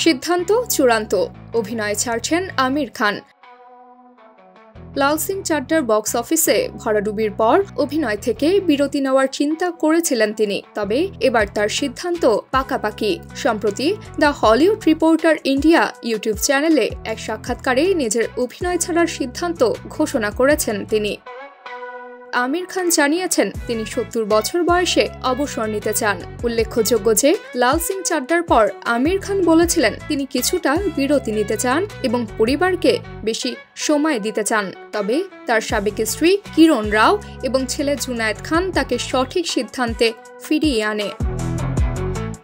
সিদ্ধান্ত চূড়ান্ত, অভিনয় ছাড়ছেন আমির খান। লাল সিং চাড্ডার বক্স অফিসে ভরাডুবির পর অভিনয় থেকে বিরতি নেওয়ার চিন্তা করেছিলেন তিনি, তবে এবার তার সিদ্ধান্ত পাকাপাকি। সম্প্রতি the Hollywood reporter India YouTube চ্যানেলে এক সাক্ষাৎকারে নিজের অভিনয় ছাড়ার সিদ্ধান্ত ঘোষণা করেছেন তিনি। আমির খান জানিয়েছেন তিনি ৭০ বছর বয়সে অবসর নিতে চান। উল্লেখযোগ্য যে লাল সিং চাড্ডার পর আমির খান বলেছিলেন তিনি কিছুটা বিরতি নিতে চান এবং পরিবারকে বেশি সময় দিতে চান। তবে তার সাবেক স্ত্রী কিরণ রাও এবং ছেলে জুনায়েদ খান তাকে সঠিক সিদ্ধান্তে ফিরিয়ে আনে।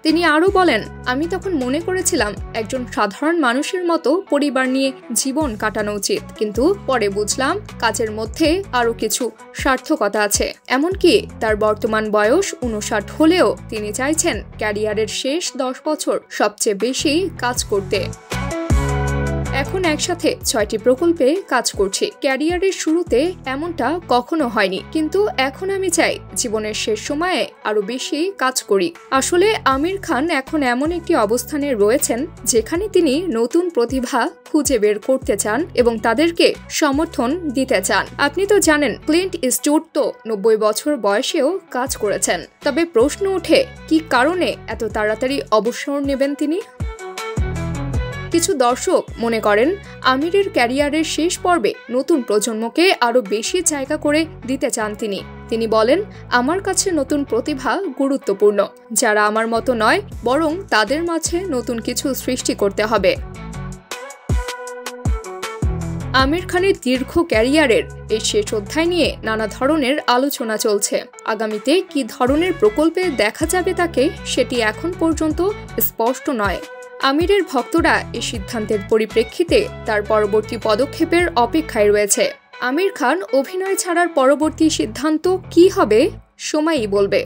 তিনি আরও বলেন, আমি তখন মনে করেছিলাম একজন সাধারণ মানুষের মতো পরিবার নিয়ে জীবন কাটানো উচিত, কিন্তু পরে বুঝলাম কাজের মধ্যে আরও কিছু সার্থকতা আছে। এমনকি তার বর্তমান বয়স ৫৯ হলেও তিনি চাইছেন ক্যারিয়ারের শেষ ১০ বছর সবচেয়ে বেশি কাজ করতে। এখন একসাথে ৬টি প্রকল্পে কাজ করছি। ক্যারিয়ারের শুরুতে এমনটা কখনো হয়নি, কিন্তু এখন আমি চাই জীবনের শেষ সময়ে আরো বেশি কাজ করি। আসলে আমির খান এখন এমন একটি অবস্থানে রয়েছেন যেখানে তিনি নতুন প্রতিভা খুঁজে বের করতে চান এবং তাদেরকে সমর্থন দিতে চান। আপনি তো জানেন ক্লিন্ট ইস্টউড তো ৯০ বছর বয়সেও কাজ করেছেন। তবে প্রশ্ন ওঠে, কি কারণে এত তাড়াতাড়ি অবসর নেবেন তিনি? কিছু দর্শক মনে করেন আমিরের ক্যারিয়ারের শেষ পর্বে নতুন প্রজন্মকে আরও বেশি জায়গা করে দিতে চান তিনি বলেন, আমার কাছে নতুন প্রতিভা গুরুত্বপূর্ণ, যারা আমার মতো নয় বরং তাদের মাঝে নতুন কিছু সৃষ্টি করতে হবে। আমির খানের দীর্ঘ ক্যারিয়ারের এই শেষ অধ্যায় নিয়ে নানা ধরনের আলোচনা চলছে। আগামীতে কি ধরনের প্রকল্পে দেখা যাবে তাকে, সেটি এখন পর্যন্ত স্পষ্ট নয়। আমিরের ভক্তরা এই সিদ্ধান্তের পরিপ্রেক্ষিতে তার পরবর্তী পদক্ষেপের অপেক্ষায় রয়েছে। আমির খান অভিনয় ছাড়ার পরবর্তী সিদ্ধান্ত কী হবে সময়ই বলবে।